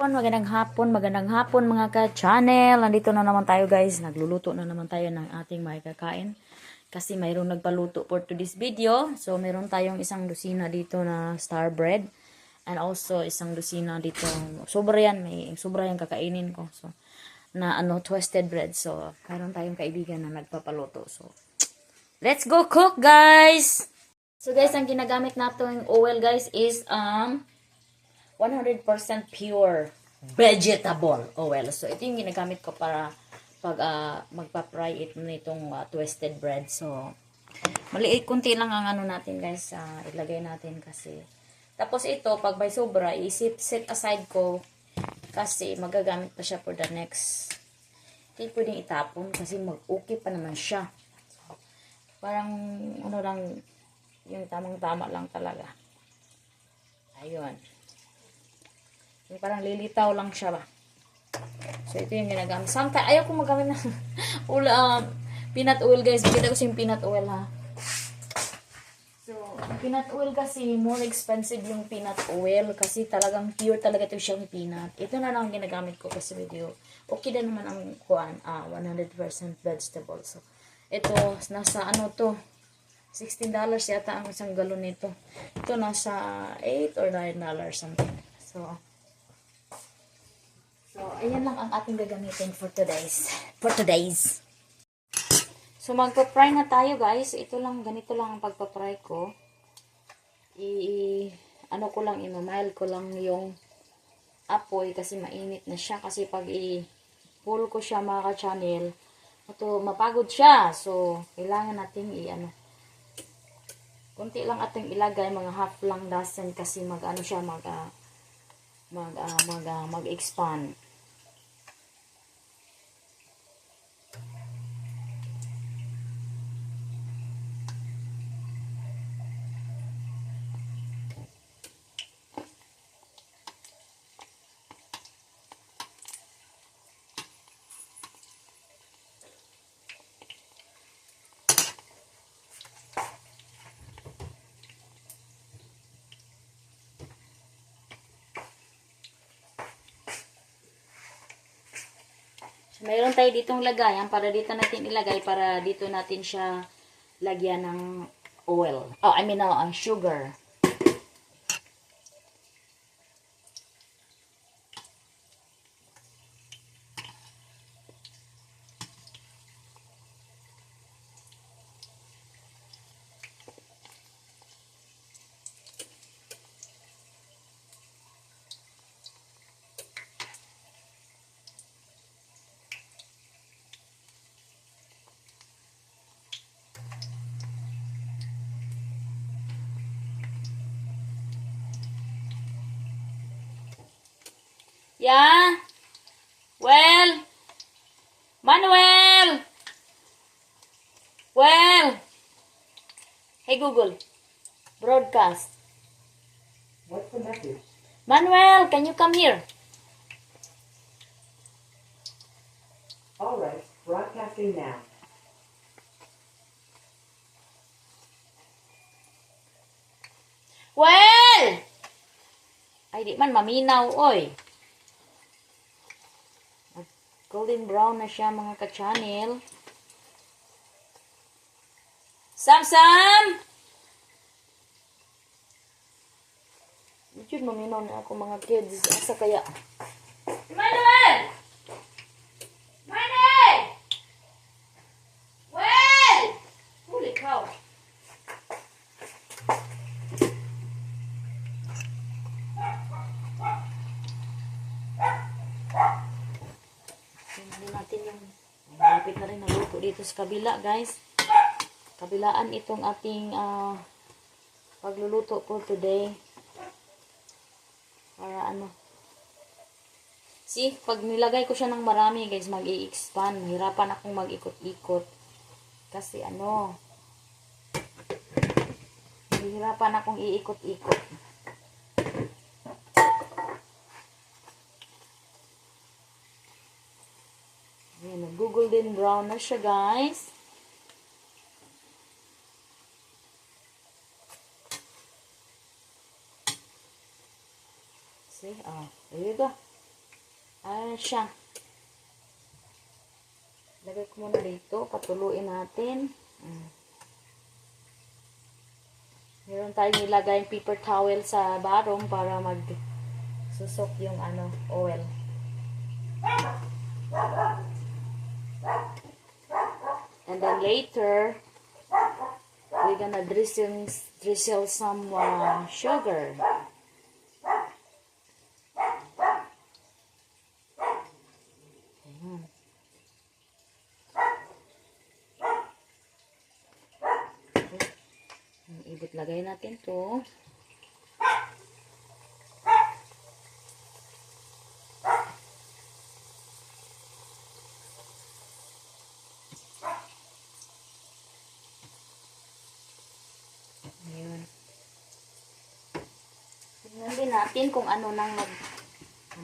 Magandang hapon mga ka-channel. Nandito na naman tayo guys. Nagluluto na naman tayo ng ating makakain. Kasi mayroong nagpaluto for today's video. So mayroon tayong isang dosina dito na star bread. And also isang dosina dito. Sobra yan. May sobra yan kakainin ko. So na twisted bread. So mayroon tayong kaibigan na nagpapaluto. So let's go cook guys! So guys, ang ginagamit natin oil guys is 100% pure vegetable oil. So, ito yung ginagamit ko para pag magpa-fry nitong twisted bread. So, maliit, kunti lang ang ano natin guys. Ilagay natin kasi. Tapos ito, pag may sobra, set aside ko kasi magagamit pa siya for the next. Hindi pwedeng itapon kasi mag-okay pa naman siya. So, parang ano lang, yung tamang-tama lang talaga. Ayun. Yung parang lilitaw lang siya ba. So, ito yung ginagamit. Sometimes, ayaw ko magamit ng peanut oil, guys. Bigyan ko yung peanut oil, ha. So, peanut oil kasi, more expensive yung peanut oil. Kasi talagang pure talaga ito siyang peanut. Ito na lang ginagamit ko kasi video. Okay na naman ang 100% vegetable. So, ito, nasa ano to, $16 yata ang isang galon nito. Ito, nasa $8 or $9 something. So, ayan lang ang ating gagamitin for today's. So, magpa-fry na tayo, guys. Ito lang, ganito lang ang pagpa-fry ko. Ano ko lang, mild ko lang yung apoy kasi mainit na siya. Kasi pag i-pull ko siya, mga ka-channel, mapagod siya. So, kailangan natin kunti lang ating ilagay, mga half lang dozen kasi siya, mag-expand. Mayroon tayo ditong lagayan para dito natin ilagay para dito natin siya lagyan ng oil. Sugar. Yeah? Well? Manuel? Well? Hey Google. Broadcast. What's the message? Manuel, can you come here? Alright, broadcasting now. Well! Ay, di man maminaw, oy. Golden brown na siya, mga ka-channel. Sam! Yun, maminaw na ako, mga kids. Asa kaya? Manuel! Manuel! Well! Holy cow. Tingnan natin yung malapit na rin naluto dito sa kabila, guys. Kabilaan itong ating pagluluto for today. Para See, pag nilagay ko siya ng marami, guys, mag-i-expand. Hirapan akong mag-ikot-ikot. Kasi hirapan akong iikot-ikot. Ayan, Google din brown na siya, guys. See, there you go. Siya. Lagay ko muna dito. Patuluin natin. Meron tayong nilagay yung paper towel sa barong para susok yung oil. And then later, we're gonna drizzle some sugar. Ayan. Ibig lagay natin to. Ayan. Tingnan din natin kung ano nang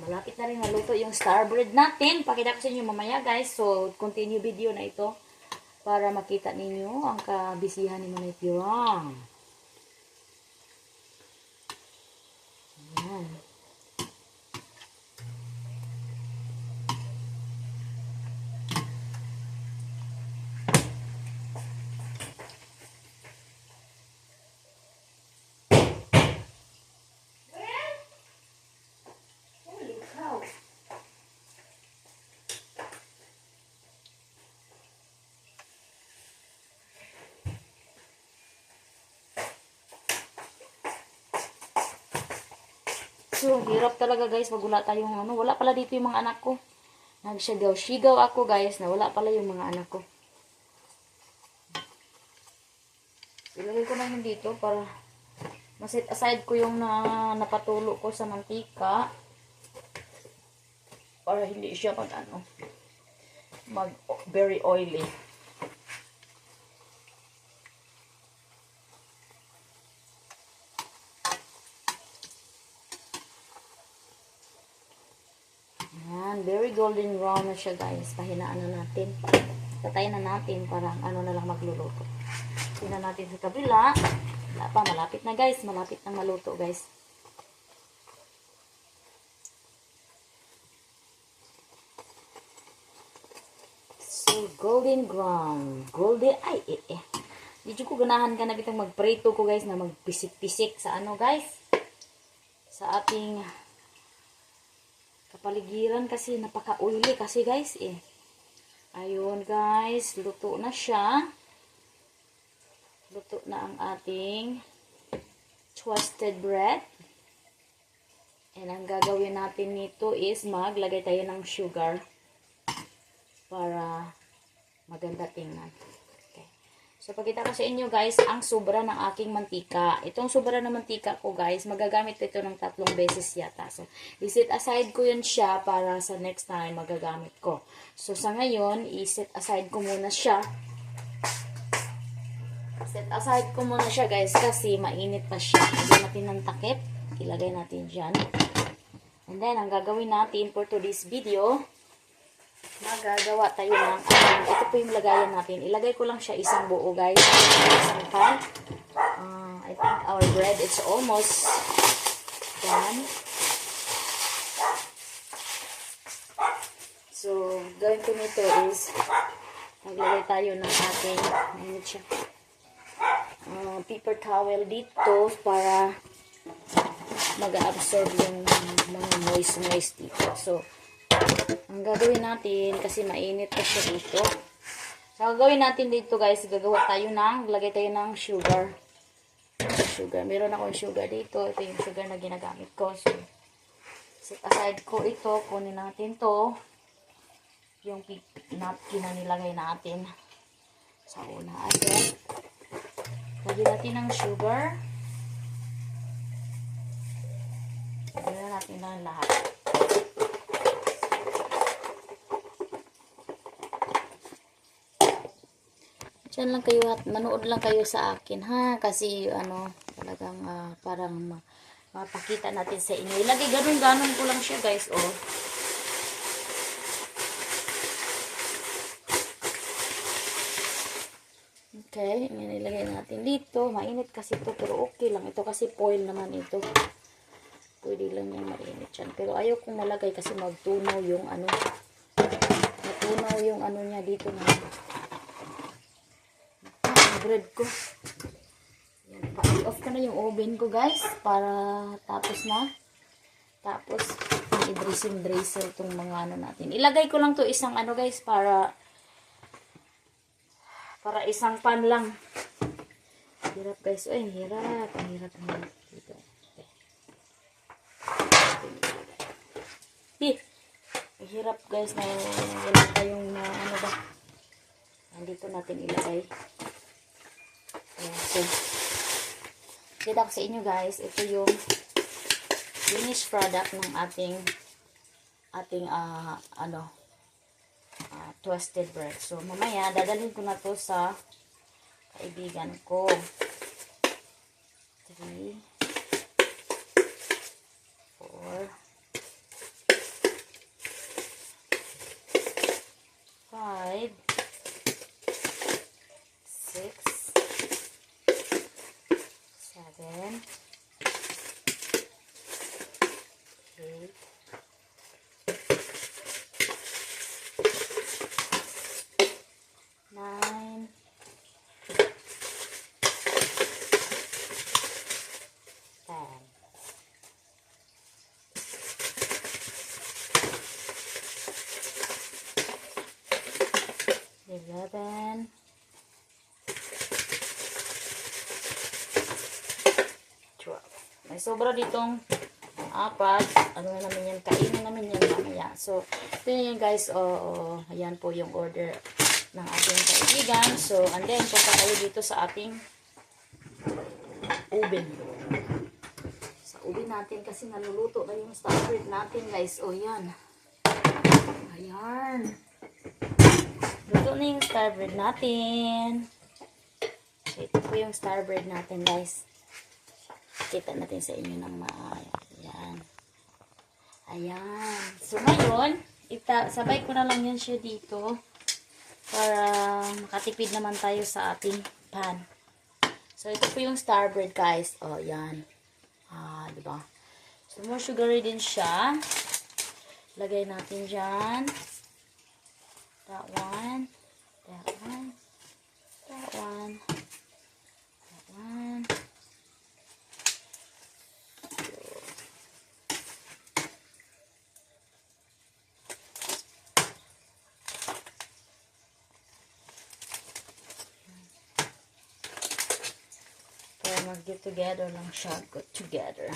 malapit na rin maluto yung star bread natin. Pakita ko sa inyo mamaya guys. So, continue video na ito para makita ninyo ang kabisihan ni Manay Pirang. Ayan. So, hirap talaga guys pag wala tayong wala pala dito yung mga anak ko. Nagsigaw-sigaw ako guys na wala pala yung mga anak ko. Ilagay ko na yun dito para maset aside ko yung napatulo ko sa mantika. Para hindi siya mag very oily. Very golden brown na siya guys. Pahinaan na natin. Patayin na natin para na lang magluluto. Tingnan natin sa kabila. Wala pa. Malapit na guys. Malapit na maluto guys. So, golden brown. Golden. Ay, Dito ko ganahan ka na bitang magprito ko guys na magpisik-pisik sa guys. Sa ating kapaligiran kasi napaka-oily kasi guys Ayun guys, luto na siya. Luto na ang ating toasted bread. And ang gagawin natin nito is maglagay tayo ng sugar para maganda tingnan. Okay. So pagkita ko sa inyo guys, ang sobra ng aking mantika. Itong sobra ng mantika ko guys, magagamit ito ng 3 beses yata. So iset aside ko yun siya para sa next time magagamit ko. So sa ngayon, iset aside ko muna siya. Set aside ko muna siya guys kasi mainit pa siya. Lagyan natin ng takip. Ilagay natin dyan. And then, ang gagawin natin for today's video, magagawa tayo ng ito po yung lagayan natin. Ilagay ko lang siya isang buo guys. Isang pan. I think our bread is almost done. So, gawin ko nito is maglagay tayo ng ating paper towel dito para mag-absorb yung mga moist dito. So, ang gagawin natin, kasi mainit pa siya dito. So, ang gagawin natin dito guys, lagay tayo ng sugar. Meron akong sugar dito. Ito yung sugar na ginagamit ko. So, set aside ko ito. Kunin natin to. Yung napkin na nilagay natin sa una. At then, lagyan natin ng sugar. Lagyan natin ng lahat. Diyan lang kayo at manood lang kayo sa akin ha. Kasi talagang parang mapakita natin sa inyo. Ilagay ganun ko lang siya guys. Oh. Okay, ilagay natin dito. Mainit kasi ito pero okay lang. Ito kasi foil naman ito. pwede lang yung mainit yan. Pero ayaw kong malagay kasi magtunaw yung ano. Matunaw yung ano niya dito na. Ang bread ko. Yan, pa-off ko na yung oven ko guys. Para tapos na. Tapos, i-drizzle itong mga ano natin. Ilagay ko lang to isang ano guys para isang pan lang. Hirap guys. Ay, hirap. Ang hirap dito. Hirap guys na wala tayong ano ba. Nandito natin ilagay. Ayan, so, kita ko sa inyo guys. Ito yung finished product ng ating toasted bread. So, mamaya, dadalhin ko na to sa kaibigan ko. 3, 4, 5, 6, 7, 8, 9, 10. 11, 12. May sobra ditong 4. Ano na namin yan? Kainin namin yan mamaya. So, ito yan guys. Ayan po yung order ng ating kaibigan. So, and then, punta tayo dito sa ating oven. Sa oven natin kasi naluluto na yung star bread natin guys. O, yan. Ayan. Luto na yung star bread natin. So, ito po yung star bread natin guys. Kita natin sa inyo ng maayos. Ayan. Ayan. So, ngayon, sabay ko na lang yan siya dito para makatipid naman tayo sa ating pan. So, ito po yung star bread guys. O, yan. Diba? So, more sugary din siya. Lagay natin dyan. That one. That one. That one. That one. Para mag-get together lang siya. Get together.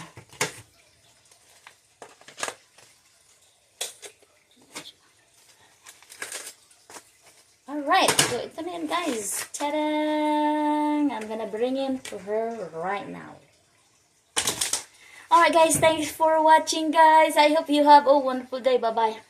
Alright. So, ito na yan guys. Ta-dang! I'm gonna bring him to her right now. Alright guys. Thanks for watching guys. I hope you have a wonderful day. Bye-bye.